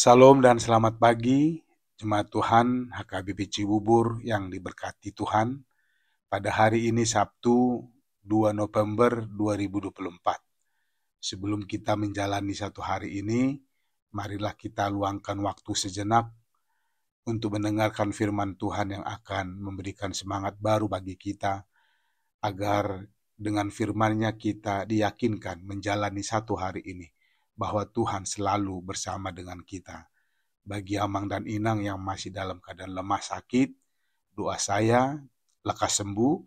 Salam dan selamat pagi, jemaat Tuhan HKBP Cibubur yang diberkati Tuhan. Pada hari ini Sabtu 2 November 2024. Sebelum kita menjalani satu hari ini, marilah kita luangkan waktu sejenak untuk mendengarkan firman Tuhan yang akan memberikan semangat baru bagi kita, agar dengan firman-Nya kita diyakinkan menjalani satu hari ini, bahwa Tuhan selalu bersama dengan kita. Bagi Amang dan Inang yang masih dalam keadaan lemah sakit, doa saya lekas sembuh.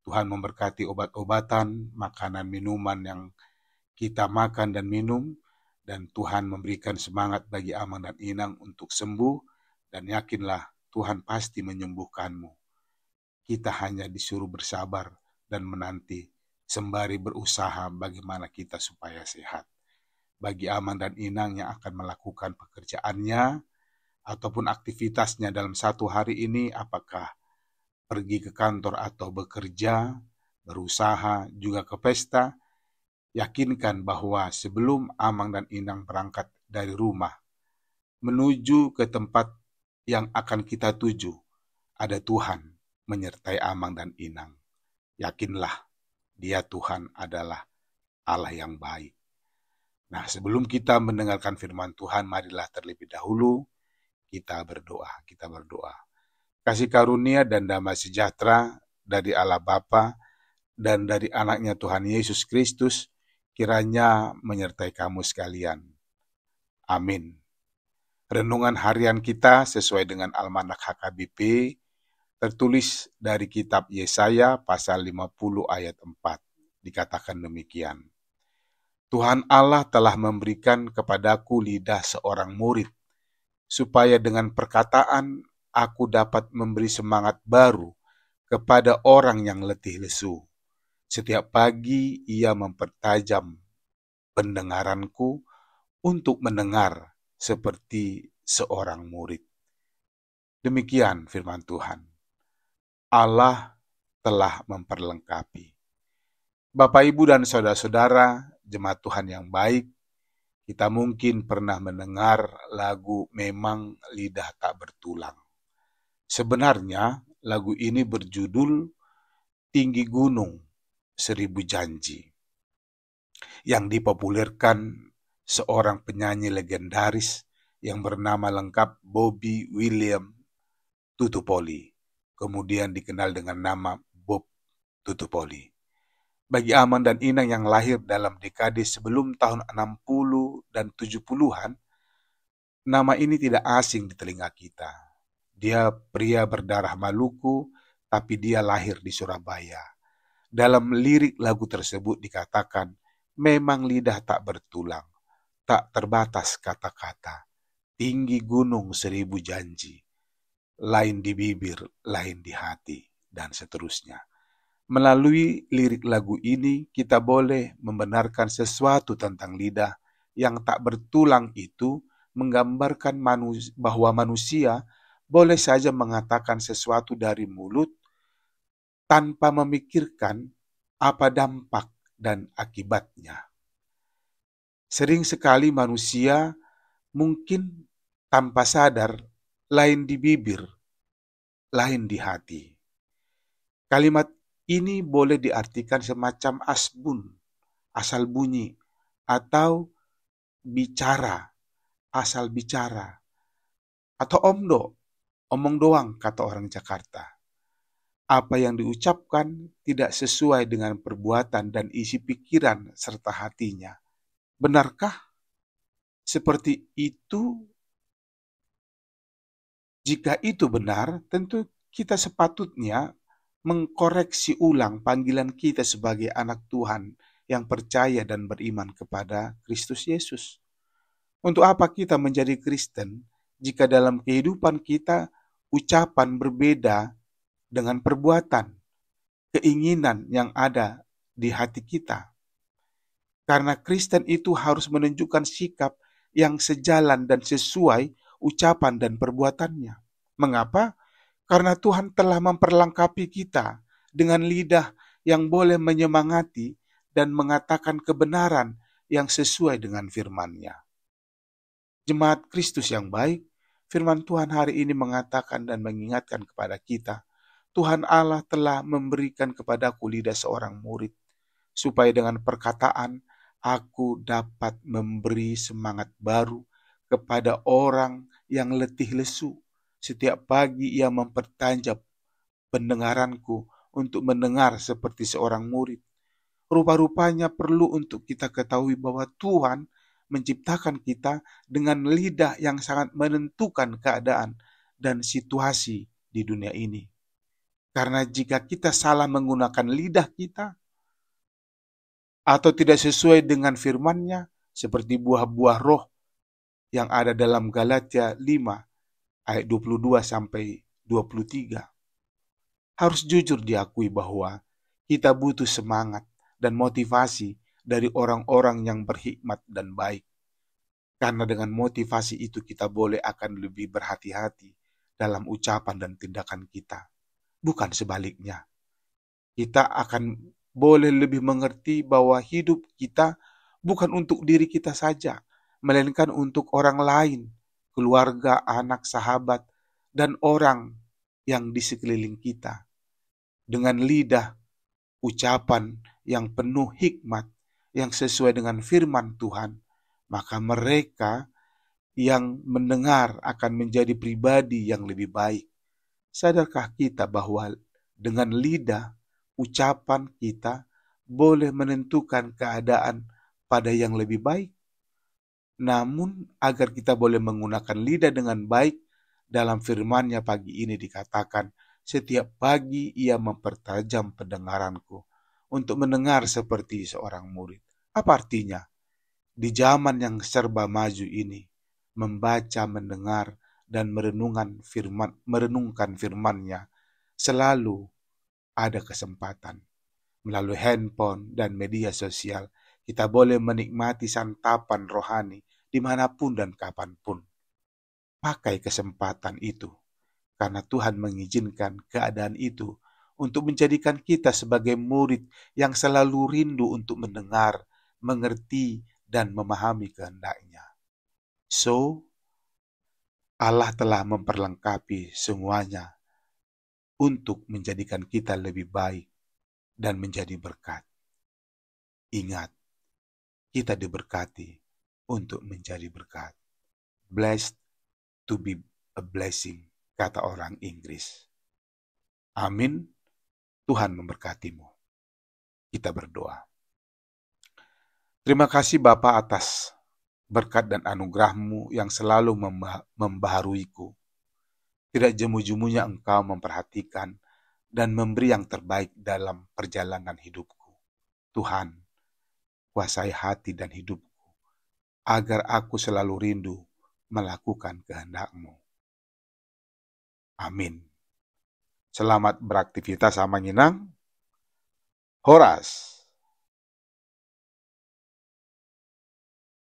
Tuhan memberkati obat-obatan, makanan, minuman yang kita makan dan minum, dan Tuhan memberikan semangat bagi Amang dan Inang untuk sembuh, dan yakinlah Tuhan pasti menyembuhkanmu. Kita hanya disuruh bersabar dan menanti, sembari berusaha bagaimana kita supaya sehat. Bagi Amang dan Inang yang akan melakukan pekerjaannya ataupun aktivitasnya dalam satu hari ini, apakah pergi ke kantor atau bekerja, berusaha, juga ke pesta, yakinkan bahwa sebelum Amang dan Inang berangkat dari rumah menuju ke tempat yang akan kita tuju, ada Tuhan menyertai Amang dan Inang. Yakinlah, Dia Tuhan adalah Allah yang baik. Nah, sebelum kita mendengarkan firman Tuhan, marilah terlebih dahulu kita berdoa. Kasih karunia dan damai sejahtera dari Allah Bapa dan dari anaknya Tuhan Yesus Kristus kiranya menyertai kamu sekalian. Amin. Renungan harian kita sesuai dengan Almanak HKBP tertulis dari kitab Yesaya pasal 50 ayat 4. Dikatakan demikian. Tuhan Allah telah memberikan kepadaku lidah seorang murid, supaya dengan perkataan aku dapat memberi semangat baru kepada orang yang letih lesu. Setiap pagi ia mempertajam pendengaranku untuk mendengar seperti seorang murid. Demikian firman Tuhan. Allah telah memperlengkapi. Bapak, Ibu, dan saudara-saudara, jemaat Tuhan yang baik, kita mungkin pernah mendengar lagu Memang Lidah Tak Bertulang. Sebenarnya lagu ini berjudul Tinggi Gunung Seribu Janji, yang dipopulerkan seorang penyanyi legendaris yang bernama lengkap Bobby William Tutupoli, kemudian dikenal dengan nama Bob Tutupoli. Bagi Amang dan Inang yang lahir dalam dekade sebelum tahun 60 dan 70-an, nama ini tidak asing di telinga kita. Dia pria berdarah Maluku, tapi dia lahir di Surabaya. Dalam lirik lagu tersebut dikatakan, memang lidah tak bertulang, tak terbatas kata-kata, tinggi gunung seribu janji, lain di bibir, lain di hati, dan seterusnya. Melalui lirik lagu ini, kita boleh membenarkan sesuatu tentang lidah yang tak bertulang itu, menggambarkan bahwa manusia boleh saja mengatakan sesuatu dari mulut tanpa memikirkan apa dampak dan akibatnya. Sering sekali manusia mungkin tanpa sadar, lain di bibir, lain di hati. Kalimat ini boleh diartikan semacam asbun, asal bunyi, atau bicara, asal bicara, atau omong doang kata orang Jakarta. Apa yang diucapkan tidak sesuai dengan perbuatan dan isi pikiran serta hatinya. Benarkah seperti itu? Jika itu benar, tentu kita sepatutnya mengkoreksi ulang panggilan kita sebagai anak Tuhan yang percaya dan beriman kepada Kristus Yesus. Untuk apa kita menjadi Kristen jika dalam kehidupan kita ucapan berbeda dengan perbuatan, keinginan yang ada di hati kita? Karena Kristen itu harus menunjukkan sikap yang sejalan dan sesuai ucapan dan perbuatannya. Mengapa? Karena Tuhan telah memperlengkapi kita dengan lidah yang boleh menyemangati dan mengatakan kebenaran yang sesuai dengan firman-Nya. Jemaat Kristus yang baik, firman Tuhan hari ini mengatakan dan mengingatkan kepada kita, Tuhan Allah telah memberikan kepadaku lidah seorang murid, supaya dengan perkataan aku dapat memberi semangat baru kepada orang yang letih lesu. Setiap pagi ia mempertajam pendengaranku untuk mendengar seperti seorang murid. Rupa-rupanya perlu untuk kita ketahui bahwa Tuhan menciptakan kita dengan lidah yang sangat menentukan keadaan dan situasi di dunia ini. Karena jika kita salah menggunakan lidah kita, atau tidak sesuai dengan firman-Nya, seperti buah-buah roh yang ada dalam Galatia 5 ayat 22 sampai 23, harus jujur diakui bahwa kita butuh semangat dan motivasi dari orang-orang yang berhikmat dan baik. Karena dengan motivasi itu kita boleh akan lebih berhati-hati dalam ucapan dan tindakan kita. Bukan sebaliknya. Kita akan boleh lebih mengerti bahwa hidup kita bukan untuk diri kita saja, melainkan untuk orang lain, keluarga, anak, sahabat, dan orang yang di sekeliling kita. Dengan lidah, ucapan yang penuh hikmat, yang sesuai dengan firman Tuhan, maka mereka yang mendengar akan menjadi pribadi yang lebih baik. Sadarkah kita bahwa dengan lidah, ucapan kita boleh menentukan keadaan pada yang lebih baik? Namun, agar kita boleh menggunakan lidah dengan baik, dalam firman-Nya pagi ini dikatakan, setiap pagi ia mempertajam pendengaranku untuk mendengar seperti seorang murid. Apa artinya? Di zaman yang serba maju ini, membaca, mendengar, dan merenungkan firman-Nya selalu ada kesempatan. Melalui handphone dan media sosial, kita boleh menikmati santapan rohani dimanapun dan kapanpun. Pakai kesempatan itu, karena Tuhan mengizinkan keadaan itu untuk menjadikan kita sebagai murid yang selalu rindu untuk mendengar, mengerti, dan memahami kehendak-Nya. So, Allah telah memperlengkapi semuanya untuk menjadikan kita lebih baik dan menjadi berkat. Ingat, kita diberkati untuk menjadi berkat. Blessed to be a blessing, kata orang Inggris. Amin. Tuhan memberkatimu. Kita berdoa. Terima kasih Bapa atas berkat dan anugerah-Mu yang selalu membaharuiku. Tidak jemu-jemunya Engkau memperhatikan dan memberi yang terbaik dalam perjalanan hidupku. Tuhan, kuasai hati dan hidupku, agar aku selalu rindu melakukan kehendak-Mu. Amin. Selamat beraktivitas sama Nginang. Horas.